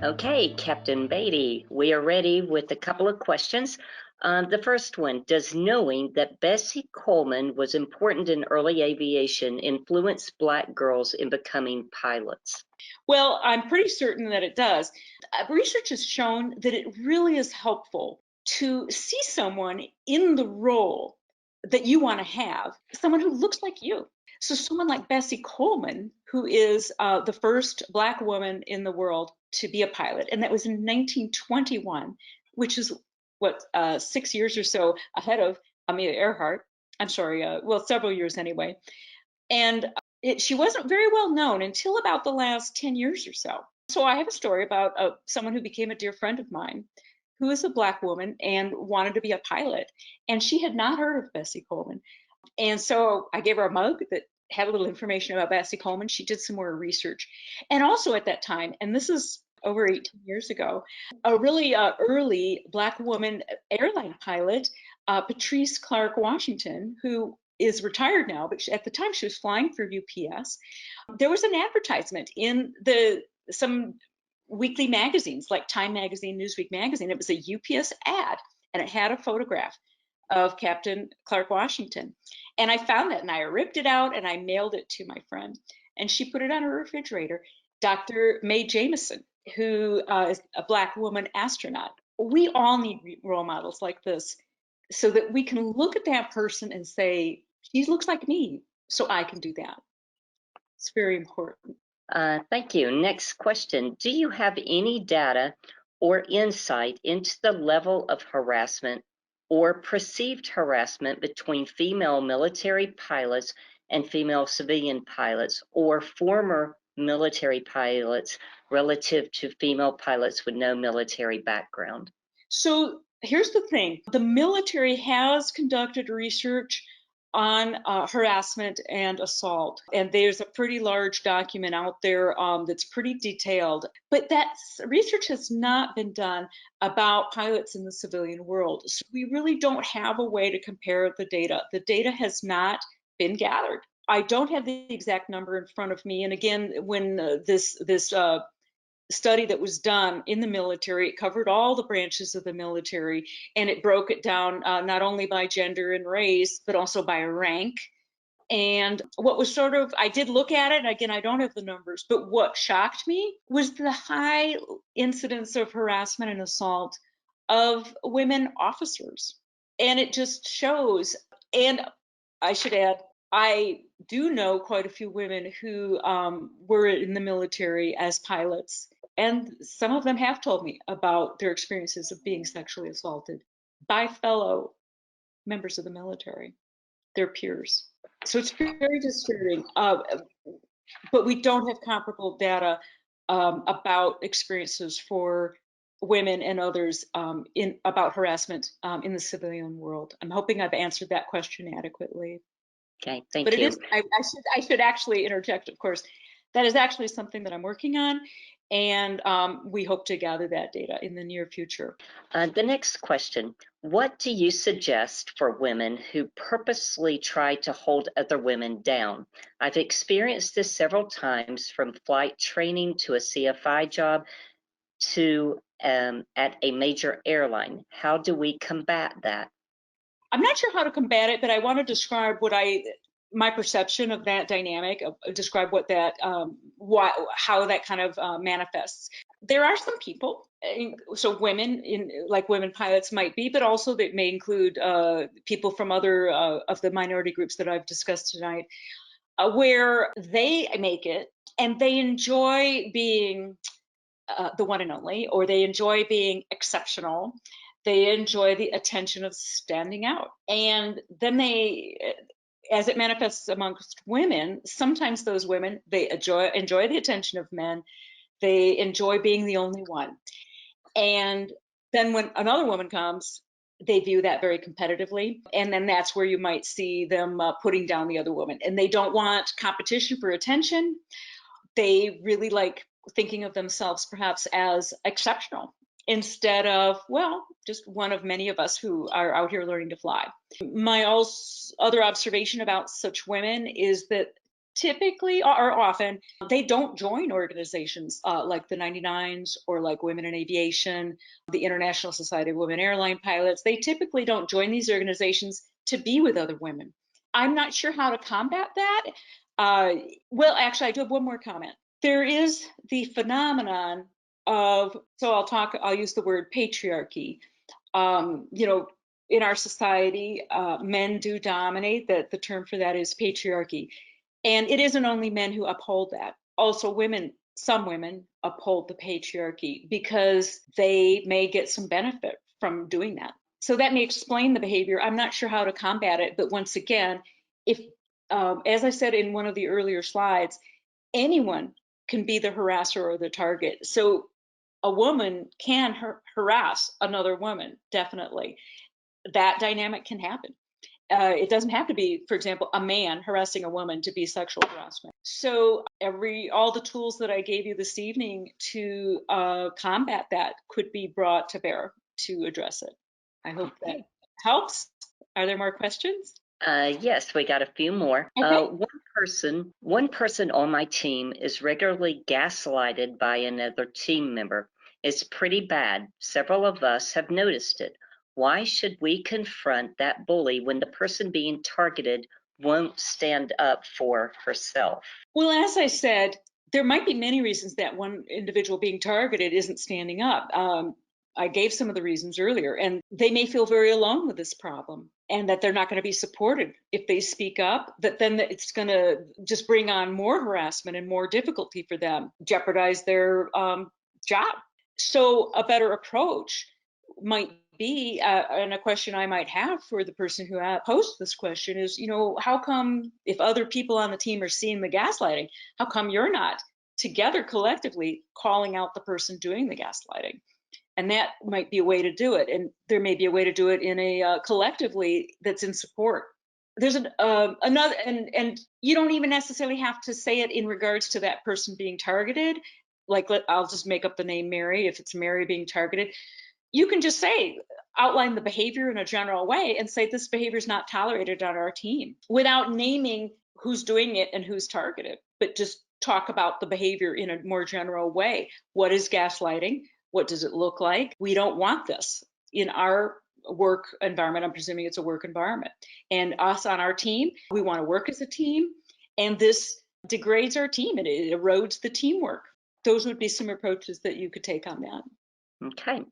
Okay, Captain Beatty, we are ready with a couple of questions. The first one, does knowing that Bessie Coleman was important in early aviation influence Black girls in becoming pilots? Well, I'm pretty certain that it does. Research has shown that it really is helpful to see someone in the role that you want to have, someone who looks like you. So, someone like Bessie Coleman, who is the first Black woman in the world to be a pilot, and that was in 1921, which is what, 6 years or so ahead of Amelia Earhart. I'm sorry, well, several years anyway. And she wasn't very well known until about the last 10 years or so. So I have a story about someone who became a dear friend of mine who is a Black woman and wanted to be a pilot. And she had not heard of Bessie Coleman. And so I gave her a mug that had a little information about Bessie Coleman. She did some more research. And also at that time, and this is over 18 years ago, a really early Black woman airline pilot, Patrice Clark Washington, who is retired now, but at the time she was flying for UPS. There was an advertisement in some weekly magazines like Time Magazine, Newsweek Magazine. It was a UPS ad, and it had a photograph of Captain Clark Washington. And I found that and I ripped it out and I mailed it to my friend. And she put it on her refrigerator. Dr. Mae Jameson, who is a Black woman astronaut. We all need role models like this so that we can look at that person and say, she looks like me, so I can do that. It's very important. Thank you. Next question. Do you have any data or insight into the level of harassment or perceived harassment between female military pilots and female civilian pilots or former military pilots relative to female pilots with no military background? So here's the thing. The military has conducted research on harassment and assault, and there's a pretty large document out there that's pretty detailed. But that research has not been done about pilots in the civilian world. So we really don't have a way to compare the data. The data has not been gathered. I don't have the exact number in front of me. And again, when this study that was done in the military. It covered all the branches of the military, and it broke it down not only by gender and race, but also by rank. And what was sort of, I did look at it, and again, I don't have the numbers, but what shocked me was the high incidence of harassment and assault of women officers. And it just shows, and I should add, I do know quite a few women who were in the military as pilots, and some of them have told me about their experiences of being sexually assaulted by fellow members of the military, their peers. So it's very disturbing. But we don't have comparable data about experiences for women and others in about harassment in the civilian world. I'm hoping I've answered that question adequately. Okay, But thank it you. is, I should actually interject, of course, that is actually something that I'm working on, and we hope to gather that data in the near future. The next question, what do you suggest for women who purposely try to hold other women down? I've experienced this several times, from flight training to a CFI job to at a major airline. How do we combat that? I'm not sure how to combat it, but I want to describe my perception of that dynamic, describe what that, how that kind of manifests. There are some people, so women like women pilots might be, but also that may include people from other of the minority groups that I've discussed tonight, where they make it and they enjoy being the one and only, or they enjoy being exceptional. They enjoy the attention of standing out. And then as it manifests amongst women, sometimes those women, they enjoy the attention of men. They enjoy being the only one. And then when another woman comes, they view that very competitively. And then that's where you might see them putting down the other woman. And they don't want competition for attention. They really like thinking of themselves perhaps as exceptional instead of, well, just one of many of us who are out here learning to fly. My other observation about such women is that typically or often they don't join organizations like the 99s or like Women in Aviation, the International Society of Women Airline Pilots. They typically don't join these organizations to be with other women. I'm not sure how to combat that. Well, actually, I do have one more comment. There is the phenomenon of, so I'll use the word patriarchy. You know, in our society, men do dominate. That the term for that is patriarchy. And it isn't only men who uphold that. Also, women, some women uphold the patriarchy because they may get some benefit from doing that. So that may explain the behavior. I'm not sure how to combat it, but once again, if, as I said in one of the earlier slides, anyone can be the harasser or the target. So a woman can harass another woman, definitely. That dynamic can happen. It doesn't have to be, for example, a man harassing a woman to be sexual harassment. So all the tools that I gave you this evening to combat that could be brought to bear to address it. I hope that helps. Are there more questions? Yes, we got a few more. Okay. One person on my team is regularly gaslighted by another team member. It's pretty bad. Several of us have noticed it. Why should we confront that bully when the person being targeted won't stand up for herself? Well, as I said, there might be many reasons that one individual being targeted isn't standing up. I gave some of the reasons earlier, and they may feel very alone with this problem and that they're not going to be supported if they speak up, that then it's going to just bring on more harassment and more difficulty for them, jeopardize their job. So, a better approach might be, and a question I might have for the person who posed this question is, how come if other people on the team are seeing the gaslighting, how come you're not together collectively calling out the person doing the gaslighting? And that might be a way to do it. And there may be a way to do it in a collectively that's in support. There's another, and you don't even necessarily have to say it in regards to that person being targeted. Like, I'll just make up the name Mary. If it's Mary being targeted, you can just outline the behavior in a general way and say this behavior is not tolerated on our team without naming who's doing it and who's targeted, but just talk about the behavior in a more general way. What is gaslighting? What does it look like? We don't want this in our work environment. I'm presuming it's a work environment. And us on our team, we want to work as a team, and this degrades our team and it erodes the teamwork. Those would be some approaches that you could take on that. Okay.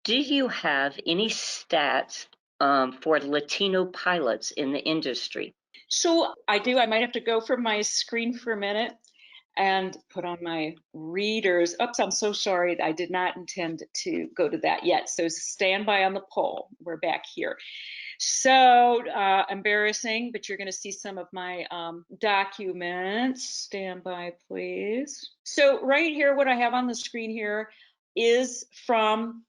Do you have any stats for Latino pilots in the industry? So I do. I might have to go from my screen for a minute and put on my readers. Oops, I'm so sorry. I did not intend to go to that yet. So stand by on the poll. We're back here. So embarrassing, but you're going to see some of my documents. Stand by, please. So right here, what I have on the screen here is from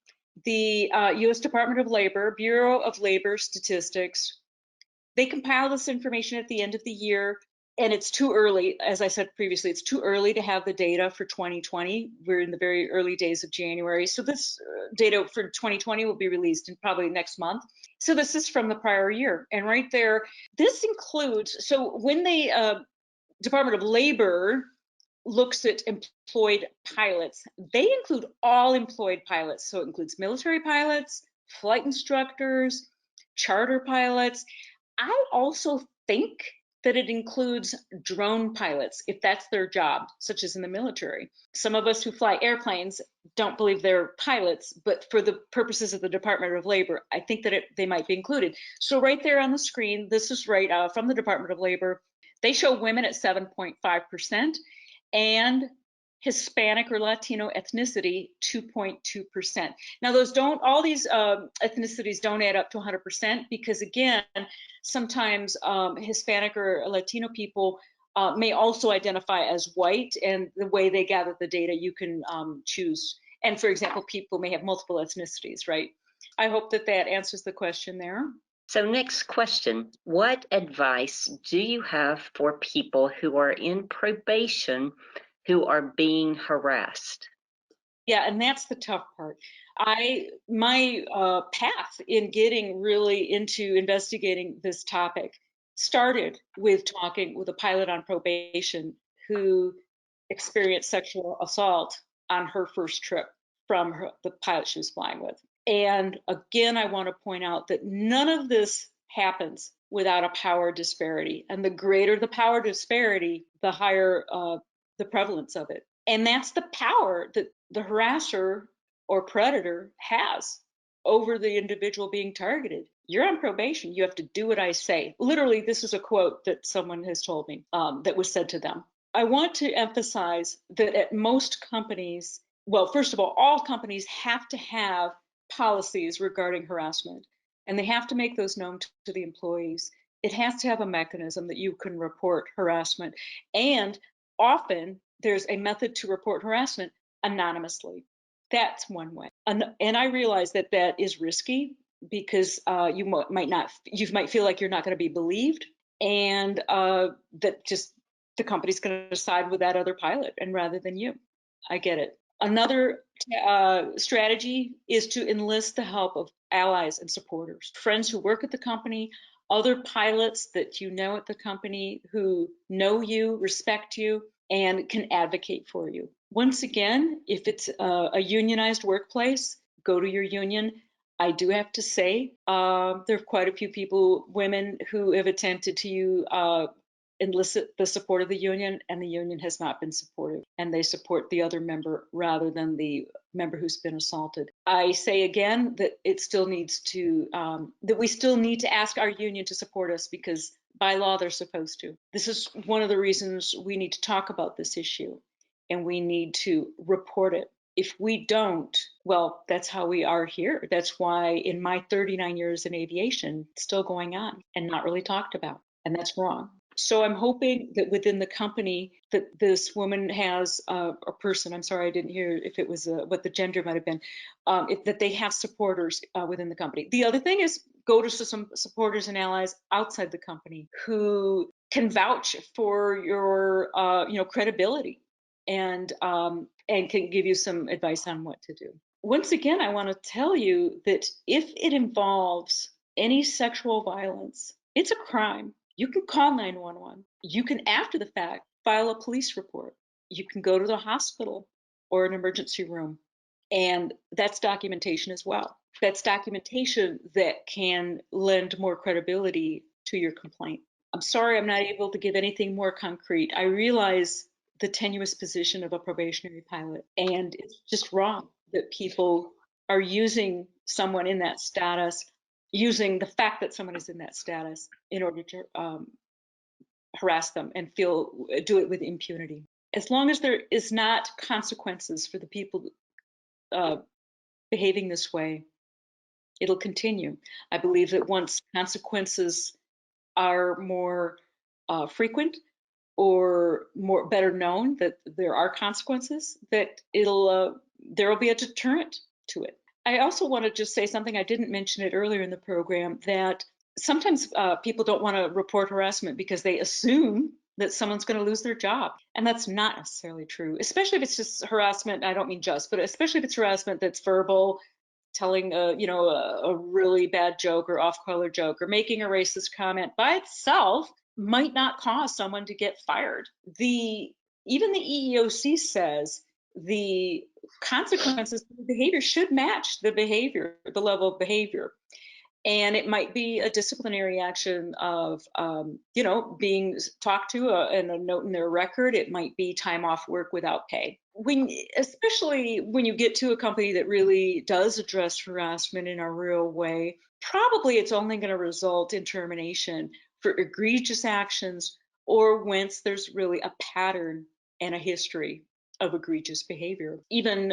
the U.S. Department of Labor, Bureau of Labor Statistics. They compile this information at the end of the year, and it's too early. As I said previously, it's too early to have the data for 2020. We're in the very early days of January. So this data for 2020 will be released in probably next month. So this is from the prior year. And right there, this includes, so when the Department of Labor looks at employed pilots, they include all employed pilots. So it includes military pilots, flight instructors, charter pilots. I also think that it includes drone pilots, if that's their job, such as in the military. Some of us who fly airplanes don't believe they're pilots, but for the purposes of the Department of Labor, I think that they might be included. So right there on the screen, this is right from the Department of Labor. They show women at 7.5% and Hispanic or Latino ethnicity 2.2%. Now all these ethnicities don't add up to 100% because again, sometimes Hispanic or Latino people may also identify as white, and the way they gather the data, you can choose. And for example, people may have multiple ethnicities, right? I hope that answers the question there. So next question, what advice do you have for people who are in probation who are being harassed? Yeah, and that's the tough part. My path in getting really into investigating this topic started with talking with a pilot on probation who experienced sexual assault on her first trip from the pilot she was flying with. And again, I want to point out that none of this happens without a power disparity. And the greater the power disparity, the higher the prevalence of it. And that's the power that the harasser or predator has over the individual being targeted. You're on probation. You have to do what I say. Literally, this is a quote that someone has told me that was said to them. I want to emphasize that at most companies, well, first of all companies have to have policies regarding harassment, and they have to make those known to the employees. It has to have a mechanism that you can report harassment, and often there's a method to report harassment anonymously. That's one way. And I realize that that is risky because you might feel like you're not going to be believed, and that just the company's going to side with that other pilot and rather than you. I get it. Another strategy is to enlist the help of allies and supporters, friends who work at the company, other pilots that you know at the company who know you, respect you, and can advocate for you. Once again, if it's a unionized workplace, go to your union. I do have to say, there are quite a few people, women, who have attempted to enlist the support of the union, and the union has not been supportive, and they support the other member rather than the member who's been assaulted. I say again that it still needs to, that we still need to ask our union to support us because by law they're supposed to. This is one of the reasons we need to talk about this issue, and we need to report it. If we don't, well, that's how we are here. That's why in my 39 years in aviation, it's still going on and not really talked about, and that's wrong. So I'm hoping that within the company that this woman has a person, I'm sorry, I didn't hear if it was what the gender might have been, that they have supporters within the company. The other thing is go to some supporters and allies outside the company who can vouch for your credibility and can give you some advice on what to do. Once again, I want to tell you that if it involves any sexual violence, it's a crime. You can call 911. You can, after the fact, file a police report. You can go to the hospital or an emergency room, and that's documentation as well. That's documentation that can lend more credibility to your complaint. I'm sorry I'm not able to give anything more concrete. I realize the tenuous position of a probationary pilot, and it's just wrong that people are using someone in that status, using the fact that someone is in that status in order to harass them and do it with impunity. As long as there is not consequences for the people behaving this way, it'll continue. I believe that once consequences are more frequent or more better known that there are consequences, that there will be a deterrent to it. I also want to just say something, I didn't mention it earlier in the program, that sometimes people don't want to report harassment because they assume that someone's going to lose their job. And that's not necessarily true, especially if it's just harassment. I don't mean just, but especially if it's harassment that's verbal, telling a really bad joke or off-color joke or making a racist comment by itself might not cause someone to get fired. Even the EEOC says the consequences of the behavior should match the level of behavior. And it might be a disciplinary action of, being talked to and a note in their record. It might be time off work without pay. Especially when you get to a company that really does address harassment in a real way, probably it's only going to result in termination for egregious actions or once there's really a pattern and a history of egregious behavior. Even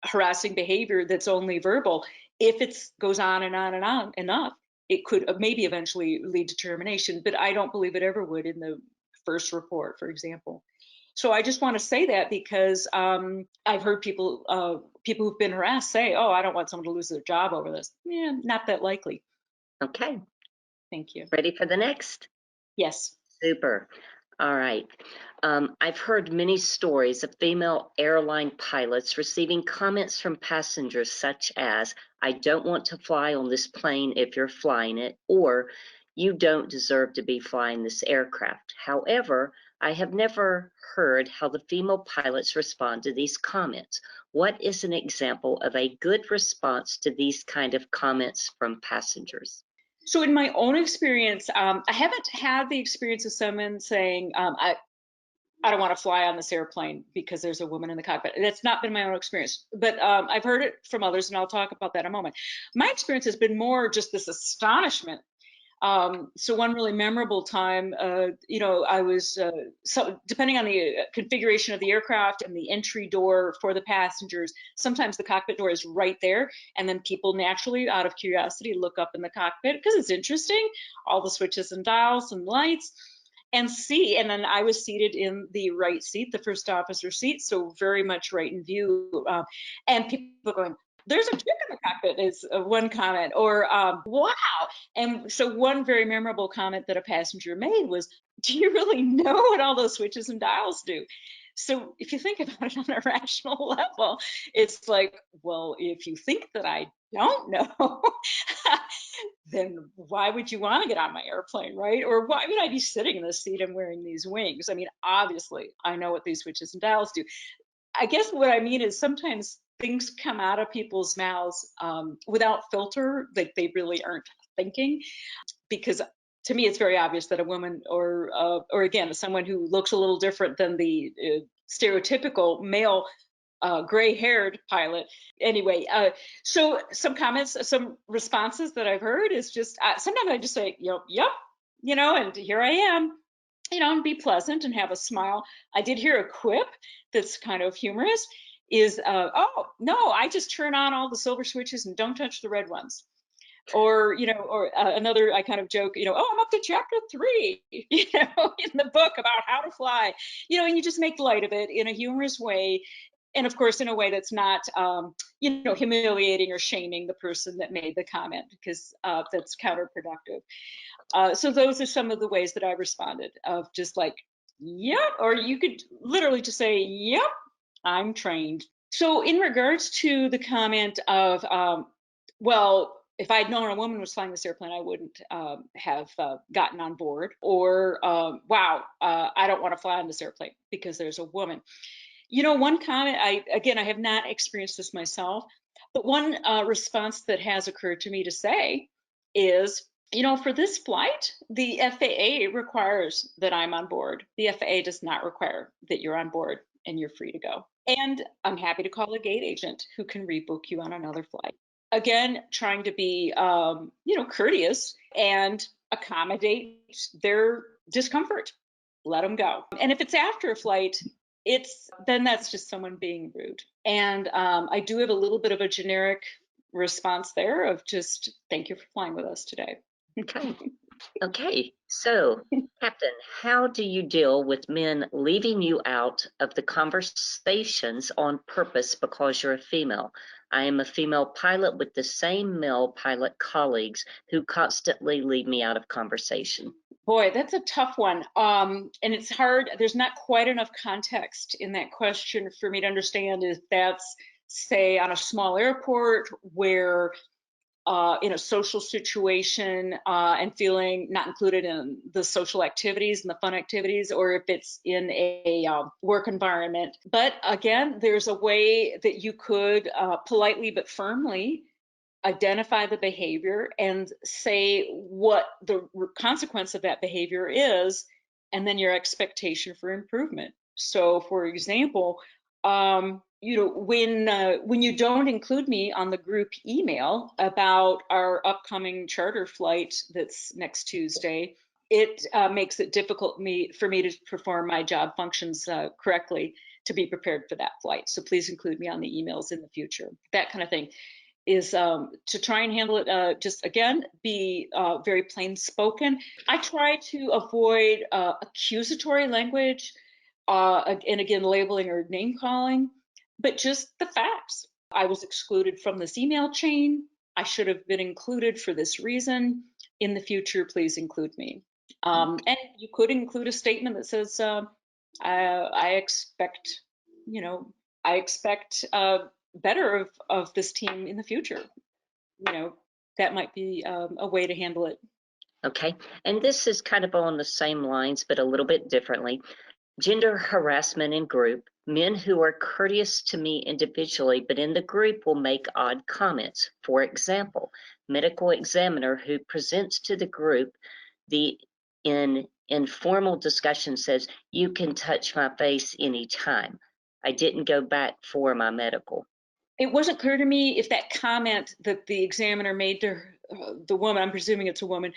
harassing behavior that's only verbal, if it goes on and on and on enough, it could maybe eventually lead to termination, but I don't believe it ever would in the first report, for example. So I just want to say that because I've heard people who've been harassed say, "Oh, I don't want someone to lose their job over this." Yeah, not that likely. Okay. Thank you. Ready for the next? Yes. Super. All right. I've heard many stories of female airline pilots receiving comments from passengers such as, "I don't want to fly on this plane if you're flying it," or You don't deserve to be flying this aircraft. However, I have never heard how the female pilots respond to these comments. What is an example of a good response to these kind of comments from passengers? So in my own experience, I haven't had the experience of someone saying, I don't want to fly on this airplane because there's a woman in the cockpit. That's not been my own experience, but I've heard it from others, and I'll talk about that in a moment. My experience has been more just this astonishment. So one really memorable time, I was, so depending on the configuration of the aircraft and the entry door for the passengers, sometimes the cockpit door is right there, and then people naturally, out of curiosity, look up in the cockpit because it's interesting, all the switches and dials and lights, and see. And then I was seated in the right seat, the first officer seat, so very much right in view. And people going, "There's a chick in the cockpit," is one comment, or "Wow." And so one very memorable comment that a passenger made was, "Do you really know what all those switches and dials do?" So if you think about it on a rational level, it's like, well, if you think that I don't know, then why would you want to get on my airplane, right? Or why would I be sitting in this seat and wearing these wings? I mean, obviously, I know what these switches and dials do. I guess what I mean is sometimes things come out of people's mouths without filter, like they really aren't thinking. Because to me, it's very obvious that a woman, or again, someone who looks a little different than the stereotypical male gray-haired pilot. Anyway, so some comments, some responses that I've heard is just sometimes I just say, yep, and here I am, and be pleasant and have a smile. I did hear a quip that's kind of humorous. Is oh no, I just turn on all the silver switches and don't touch the red ones. Or another, I kind of joke, oh, I'm up to chapter 3, in the book about how to fly, and you just make light of it in a humorous way. And of course, in a way that's not, humiliating or shaming the person that made the comment, because that's counterproductive. So those are some of the ways that I responded, of just like, yep, or you could literally just say, yep, I'm trained. So in regards to the comment of, well, if I'd known a woman was flying this airplane, I wouldn't have gotten on board. Or, wow, I don't want to fly on this airplane because there's a woman. One comment, I have not experienced this myself, but one response that has occurred to me to say is, for this flight, the FAA requires that I'm on board. The FAA does not require that you're on board and you're free to go. And I'm happy to call a gate agent who can rebook you on another flight. Again, trying to be, courteous and accommodate their discomfort. Let them go. And if it's after a flight, then that's just someone being rude. And I do have a little bit of a generic response there of just thank you for flying with us today. Okay. Okay. So, Captain, how do you deal with men leaving you out of the conversations on purpose because you're a female? I am a female pilot with the same male pilot colleagues who constantly leave me out of conversation. Boy, that's a tough one. And it's hard. There's not quite enough context in that question for me to understand if that's, say, on a small airport where in a social situation and feeling not included in the social activities and the fun activities, or if it's in a work environment. But again, there's a way that you could politely but firmly identify the behavior and say what the consequence of that behavior is, and then your expectation for improvement. So, for example, when you don't include me on the group email about our upcoming charter flight that's next Tuesday, it makes it difficult for me to perform my job functions correctly to be prepared for that flight. So please include me on the emails in the future. That kind of thing is to try and handle it, just again, be very plain spoken. I try to avoid accusatory language and again, labeling or name calling, but just the facts. I was excluded from this email chain. I should have been included for this reason. In the future, please include me. And you could include a statement that says, I expect, I expect better of this team in the future. That might be a way to handle it. Okay, and this is kind of on the same lines, but a little bit differently. Gender harassment in group. Men who are courteous to me individually, but in the group will make odd comments. For example, medical examiner who presents to the group the in informal discussion says, "You can touch my face anytime. I didn't go back for my medical." It wasn't clear to me if that comment that the examiner made to the woman, I'm presuming it's a woman,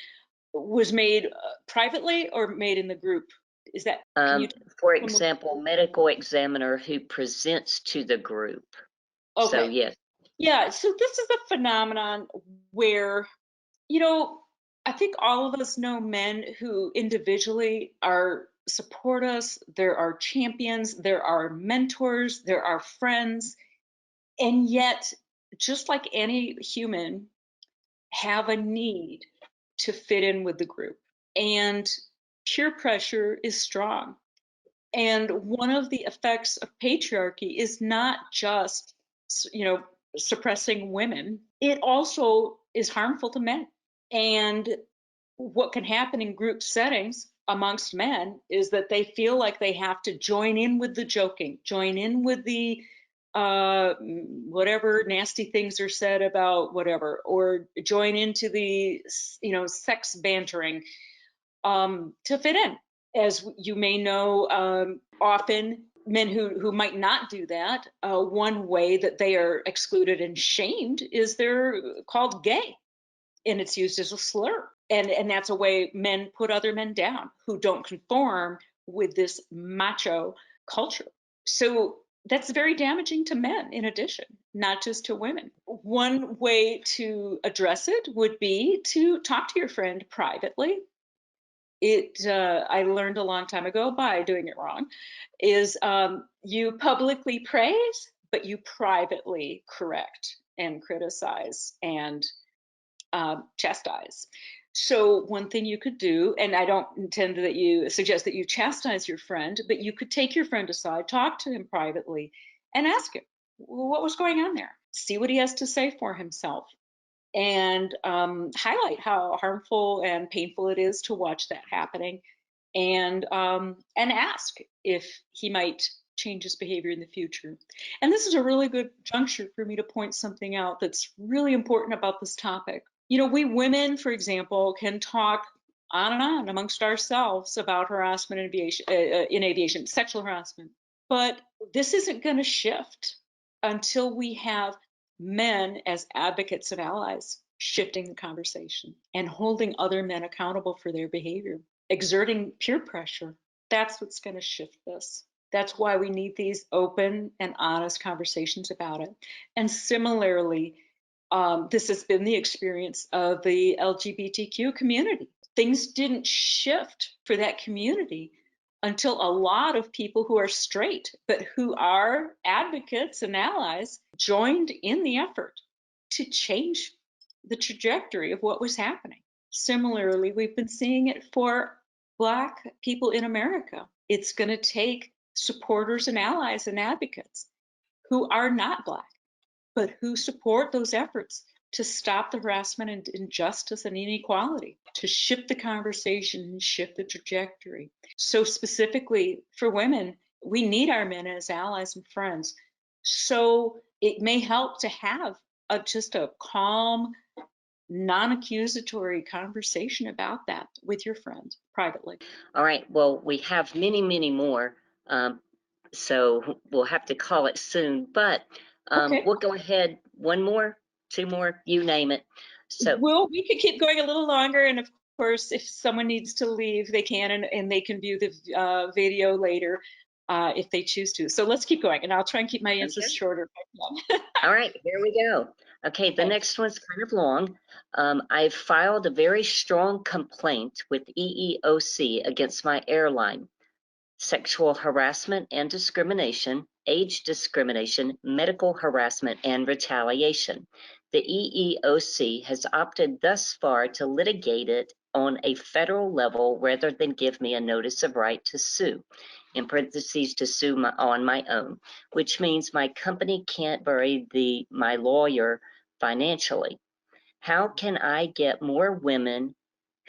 was made privately or made in the group. Is that, can you? For example, medical examiner who presents to the group. So Okay. yes. Yeah, so this is a phenomenon where, you know, I think all of us know men who individually are support us, there are champions, there are mentors, there are friends, and yet, just like any human, have a need to fit in with the group. And peer pressure is strong. And one of the effects of patriarchy is not just, you know, suppressing women, it also is harmful to men. And what can happen in group settings amongst men is that they feel like they have to join in with the joking, join in with the whatever nasty things are said about whatever, or join into the, you know, sex bantering, to fit in. As you may know, often men who might not do that, one way that they are excluded and shamed is they're called gay, and it's used as a slur. And that's a way men put other men down who don't conform with this macho culture. So that's very damaging to men in addition, not just to women. One way to address it would be to talk to your friend privately. I learned a long time ago by doing it wrong, is you publicly praise, but you privately correct and criticize and chastise. So one thing you could do, and I don't intend that you suggest that you chastise your friend, but you could take your friend aside, talk to him privately, and ask him, well, what was going on there? See what he has to say for himself, and highlight how harmful and painful it is to watch that happening, and ask if he might change his behavior in the future. And this is a really good juncture for me to point something out that's really important about this topic. You know, we women, for example, can talk on and on amongst ourselves about harassment in aviation, sexual harassment. But this isn't going to shift until we have men as advocates and allies shifting the conversation and holding other men accountable for their behavior, exerting peer pressure. That's what's going to shift this. That's why we need these open and honest conversations about it. And similarly, this has been the experience of the LGBTQ community. Things didn't shift for that community until a lot of people who are straight, but who are advocates and allies, joined in the effort to change the trajectory of what was happening. Similarly, we've been seeing it for Black people in America. It's going to take supporters and allies and advocates who are not Black, but who support those efforts to stop the harassment and injustice and inequality, to shift the conversation and shift the trajectory. So, specifically for women, we need our men as allies and friends. So, it may help to have just a calm, non accusatory conversation about that with your friends privately. All right. Well, we have many, many more. Um, so we'll have to call it soon, but Okay. we'll go ahead. One more, two more, you name it. So, Well, we could keep going a little longer, and of course, if someone needs to leave, they can, and they can view the video later if they choose to. So let's keep going, and I'll try and keep my answers okay. shorter if I can. All right, here we go. Okay, the Okay. next one's kind of long. I've filed a very strong complaint with EEOC against my airline. Sexual harassment and discrimination, age discrimination, medical harassment, and retaliation. The EEOC has opted thus far to litigate it on a federal level rather than give me a notice of right to sue, in parentheses, to sue on my own, which means my company can't bury my lawyer financially. How can I get more women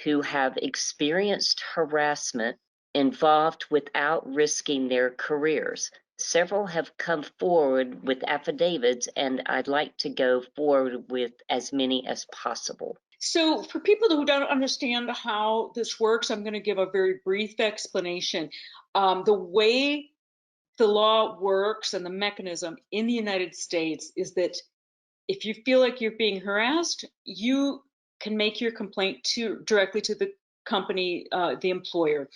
who have experienced harassment involved without risking their careers. Several have come forward with affidavits, and I'd like to go forward with as many as possible. So for people who don't understand how this works, I'm going to give a very brief explanation. The way the law works and the mechanism in the United States is that if you feel like you're being harassed, you can make your complaint directly to the company, the employer.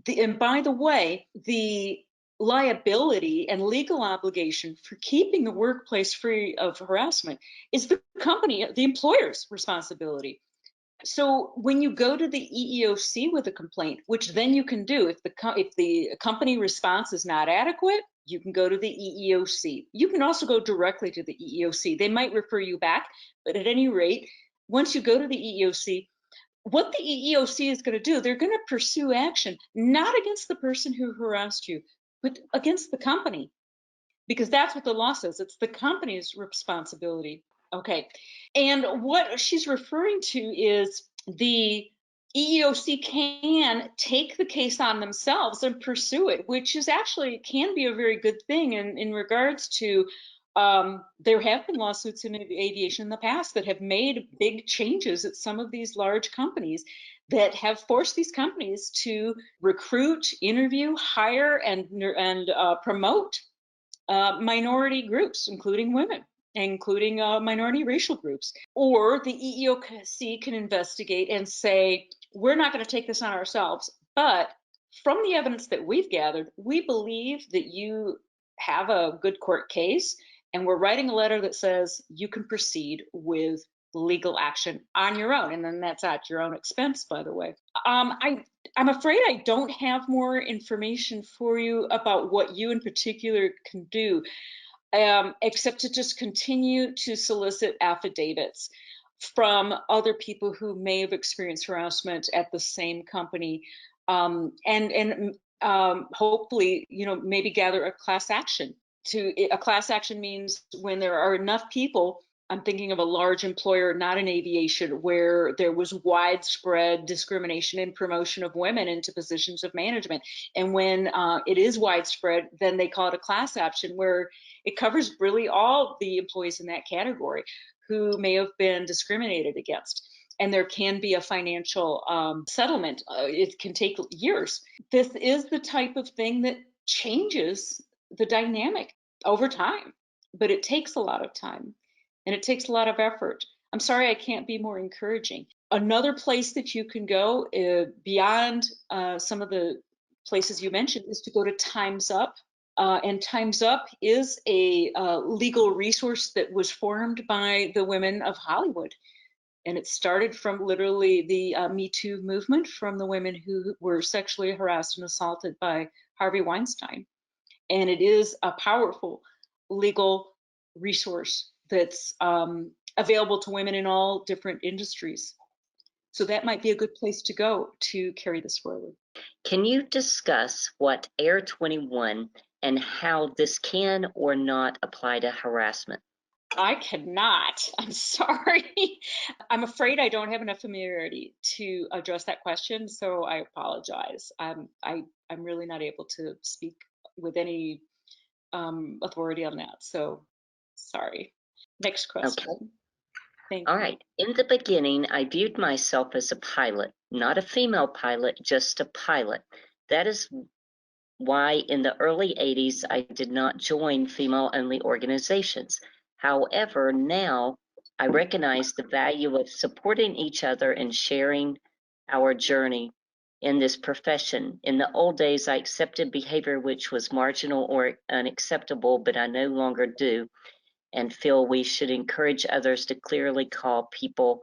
And by the way, the liability and legal obligation for keeping the workplace free of harassment is the company, the employer's responsibility. So when you go to the EEOC with a complaint, which then you can do if the company response is not adequate, you can go to the EEOC. You can also go directly to the EEOC. They might refer you back, but at any rate, once you go to the EEOC, what the EEOC is going to do, they're going to pursue action, not against the person who harassed you, but against the company, because that's what the law says. It's the company's responsibility. Okay. And what she's referring to is the EEOC can take the case on themselves and pursue it, which is actually can be a very good thing in regards to there have been lawsuits in aviation in the past that have made big changes at some of these large companies that have forced these companies to recruit, interview, hire, and promote minority groups, including women, including minority racial groups. Or the EEOC can investigate and say, we're not going to take this on ourselves, but from the evidence that we've gathered, we believe that you have a good court case, and we're writing a letter that says you can proceed with legal action on your own, and then that's at your own expense, by the way. I'm afraid I don't have more information for you about what you in particular can do, except to just continue to solicit affidavits from other people who may have experienced harassment at the same company, and hopefully, maybe gather a class action. A class action means when there are enough people. I'm thinking of a large employer, not in aviation, where there was widespread discrimination in promotion of women into positions of management. And when it is widespread, then they call it a class action, where it covers really all the employees in that category who may have been discriminated against. And there can be a financial settlement. It can take years. This is the type of thing that changes the dynamic over time, but it takes a lot of time. And it takes a lot of effort. I'm sorry I can't be more encouraging. Another place that you can go beyond some of the places you mentioned is to go to Time's Up. And Time's Up is a legal resource that was formed by the women of Hollywood. And it started from literally the Me Too movement, from the women who were sexually harassed and assaulted by Harvey Weinstein. And it is a powerful legal resource that's available to women in all different industries. So that might be a good place to go to carry this forward. Can you discuss what Air 21 and how this can or not apply to harassment? I cannot. I'm sorry. I'm afraid I don't have enough familiarity to address that question, so I apologize. I'm really not able to speak with any authority on that. So sorry. Next question. Okay. Thank All you. right. In the beginning, I viewed myself as a pilot, not a female pilot, just a pilot. That is why in the early 80s, I did not join female-only organizations. However, now I recognize the value of supporting each other and sharing our journey in this profession. In the old days, I accepted behavior which was marginal or unacceptable, but I no longer do, and feel we should encourage others to clearly call people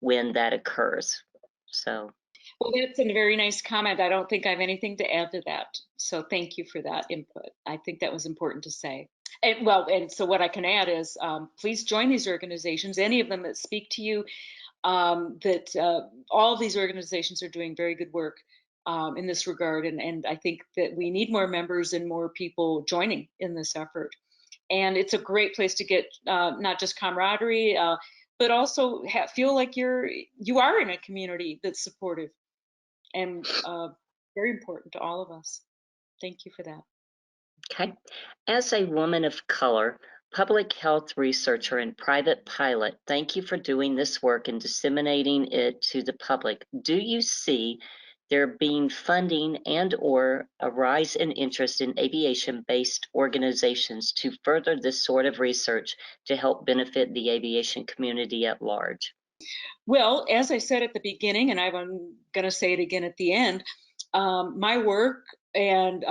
when that occurs. So, well, that's a very nice comment. I don't think I have anything to add to that. So thank you for that input. I think that was important to say. And so what I can add is please join these organizations, any of them that speak to you. That all of these organizations are doing very good work in this regard. And I think that we need more members and more people joining in this effort. And it's a great place to get not just camaraderie, but also feel like you are in a community that's supportive and very important to all of us. Thank you for that. Okay. As a woman of color, public health researcher, and private pilot, thank you for doing this work and disseminating it to the public. Do you see there being funding and/or a rise in interest in aviation-based organizations to further this sort of research to help benefit the aviation community at large? Well, as I said at the beginning, and I'm going to say it again at the end, my work and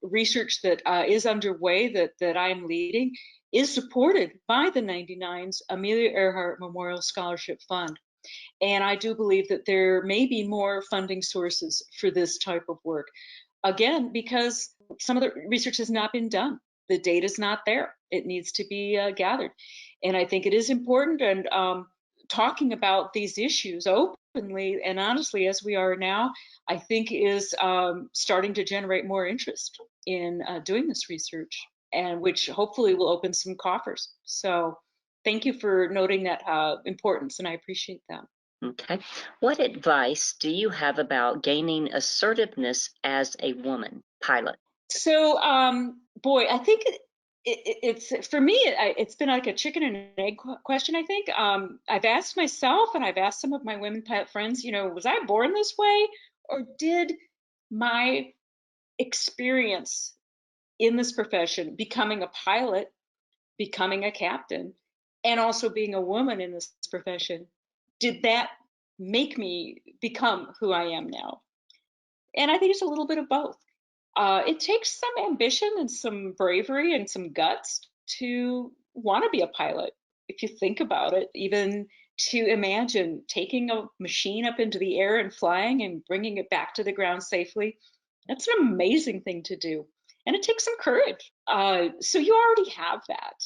research that is underway that I'm leading is supported by the 99's Amelia Earhart Memorial Scholarship Fund. And I do believe that there may be more funding sources for this type of work. Again, because some of the research has not been done. The data is not there. It needs to be gathered. And I think it is important, and talking about these issues openly and honestly as we are now, I think is starting to generate more interest in doing this research, and which hopefully will open some coffers. So thank you for noting that importance, and I appreciate that. Okay. What advice do you have about gaining assertiveness as a woman pilot? So, boy, I think it's for me. It's been like a chicken and egg question. I think I've asked myself, and I've asked some of my women pilot friends. Was I born this way, or did my experience in this profession, becoming a pilot, becoming a captain, and also being a woman in this profession, did that make me become who I am now? And I think it's a little bit of both. It takes some ambition and some bravery and some guts to want to be a pilot. If you think about it, even to imagine taking a machine up into the air and flying and bringing it back to the ground safely, that's an amazing thing to do. And it takes some courage. So you already have that.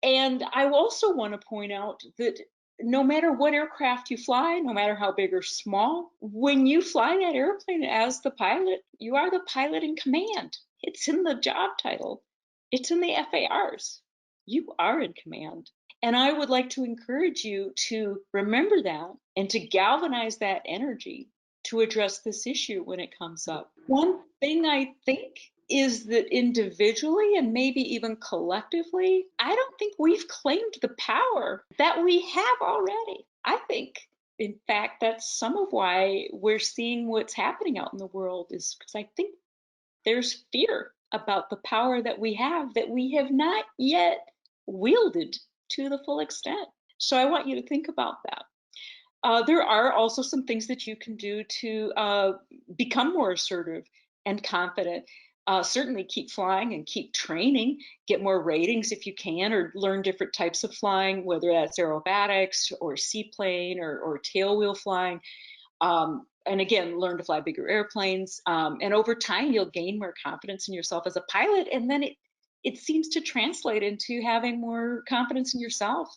And I also want to point out that no matter what aircraft you fly, no matter how big or small, when you fly that airplane as the pilot, you are the pilot in command. It's in the job title, it's in the FARs. You are in command. And I would like to encourage you to remember that and to galvanize that energy to address this issue when it comes up. One thing I think is that individually and maybe even collectively, I don't think we've claimed the power that we have already. I think, in fact, that's some of why we're seeing what's happening out in the world, is because I think there's fear about the power that we have not yet wielded to the full extent. So I want you to think about that. There are also some things that you can do to become more assertive and confident. Certainly keep flying and keep training, get more ratings if you can, or learn different types of flying, whether that's aerobatics or seaplane or tailwheel flying. And again, learn to fly bigger airplanes. And over time, you'll gain more confidence in yourself as a pilot. And then it seems to translate into having more confidence in yourself,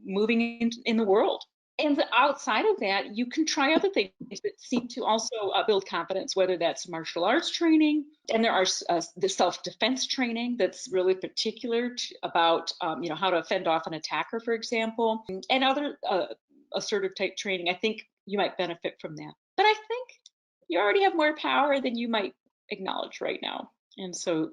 moving in the world. And outside of that, you can try other things that seem to also build confidence, whether that's martial arts training, and there are the self-defense training that's really particular about how to fend off an attacker, for example, and other assertive type training. I think you might benefit from that. But I think you already have more power than you might acknowledge right now. And so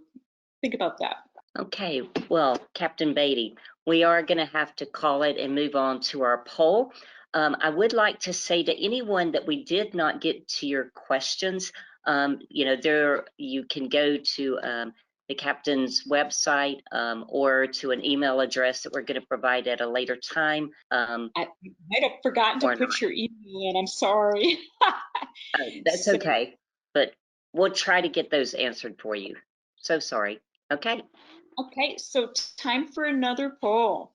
think about that. Okay, well, Captain Beatty, we are going to have to call it and move on to our poll. I would like to say to anyone that we did not get to your questions, there you can go to the captain's website or to an email address that we're going to provide at a later time. I might have forgotten to Or put not. your email in. I'm sorry. That's So, okay, but we'll try to get those answered for you. So sorry. Okay. okay, so time for another poll.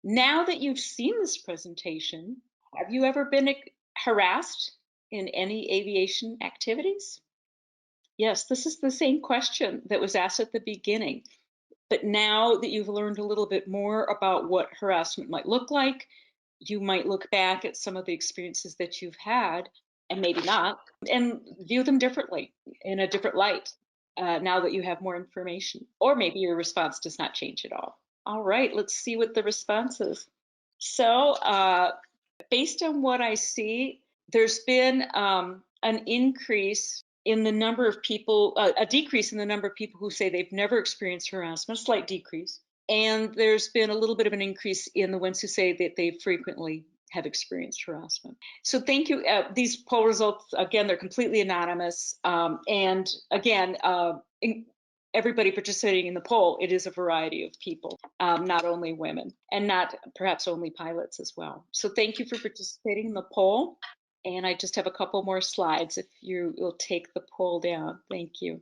Now that you've seen this presentation, have you ever been harassed in any aviation activities? Yes, this is the same question that was asked at the beginning. But now that you've learned a little bit more about what harassment might look like, you might look back at some of the experiences that you've had, and maybe not, and view them differently, in a different light, now that you have more information. Or maybe your response does not change at all. All right, let's see what the response is. So, based on what I see, there's been an increase in the number of people, a decrease in the number of people who say they've never experienced harassment, a slight decrease. And there's been a little bit of an increase in the ones who say that they frequently have experienced harassment. So thank you. These poll results, again, they're completely anonymous. And again, everybody participating in the poll, it is a variety of people, not only women, and not perhaps only pilots as well. So thank you for participating in the poll. And I just have a couple more slides if you will take the poll down. Thank you.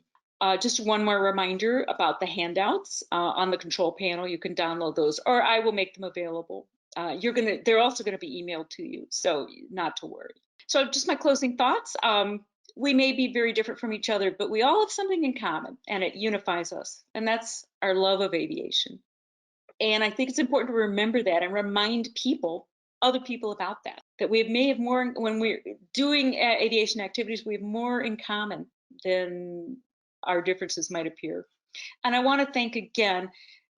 Just one more reminder about the handouts on the control panel. You can download those, or I will make them available. They're also gonna be emailed to you, so not to worry. So just my closing thoughts. We may be very different from each other, but we all have something in common, and it unifies us, and that's our love of aviation. And I think it's important to remember that and remind other people about that we may have more, when we're doing aviation activities, we have more in common than our differences might appear. And I want to thank again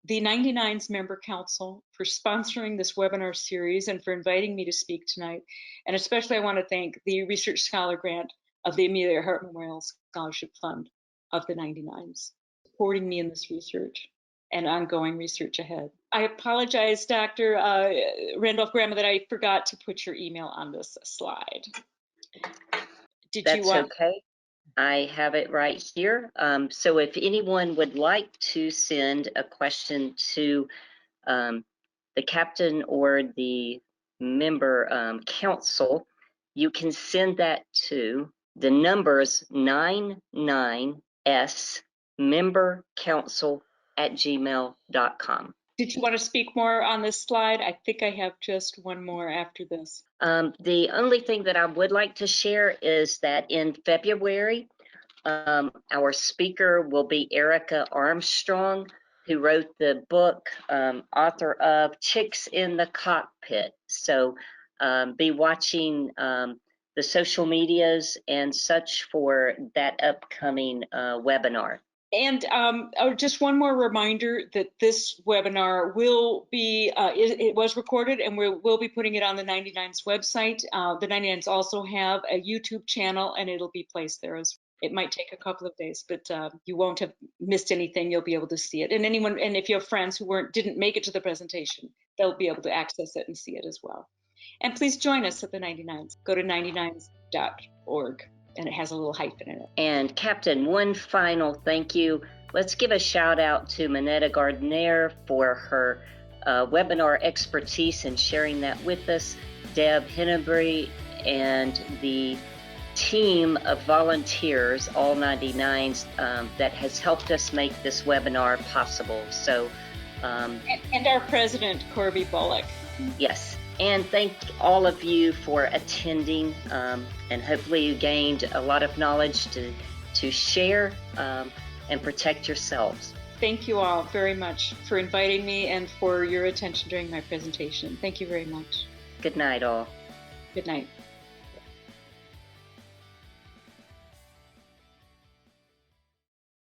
the 99's Member Council for sponsoring this webinar series and for inviting me to speak tonight. And especially I want to thank the Research Scholar Grant of the Amelia Hart Memorial Scholarship Fund of the 99's, supporting me in this research and ongoing research ahead. I apologize, Dr. Randolph Graham, that I forgot to put your email on this slide. That's okay. I have it right here. So if anyone would like to send a question to the captain or the member council, you can send that to the numbers 99smembercouncil@gmail.com. Did you want to speak more on this slide? I think I have just one more after this. The only thing that I would like to share is that in February, our speaker will be Erica Armstrong, who wrote the book, author of Chicks in the Cockpit. So be watching the social medias and such for that upcoming webinar. And just one more reminder that this webinar will be, it was recorded, and we'll be putting it on the 99's website. The 99's also have a YouTube channel, and it'll be placed there as well. It might take a couple of days, but you won't have missed anything. You'll be able to see it. And if you have friends who didn't make it to the presentation, they'll be able to access it and see it as well. And please join us at the 99's. Go to 99's.org. And it has a little hyphen in it. And Captain, one final thank you. Let's give a shout out to Minetta Gardner for her webinar expertise and sharing that with us, Deb Hennebury, and the team of volunteers, all 99's, that has helped us make this webinar possible. So, and our president, Corby Bullock. Yes. And thank all of you for attending, and hopefully you gained a lot of knowledge to share and protect yourselves. Thank you all very much for inviting me and for your attention during my presentation. Thank you very much. Good night, all. Good night.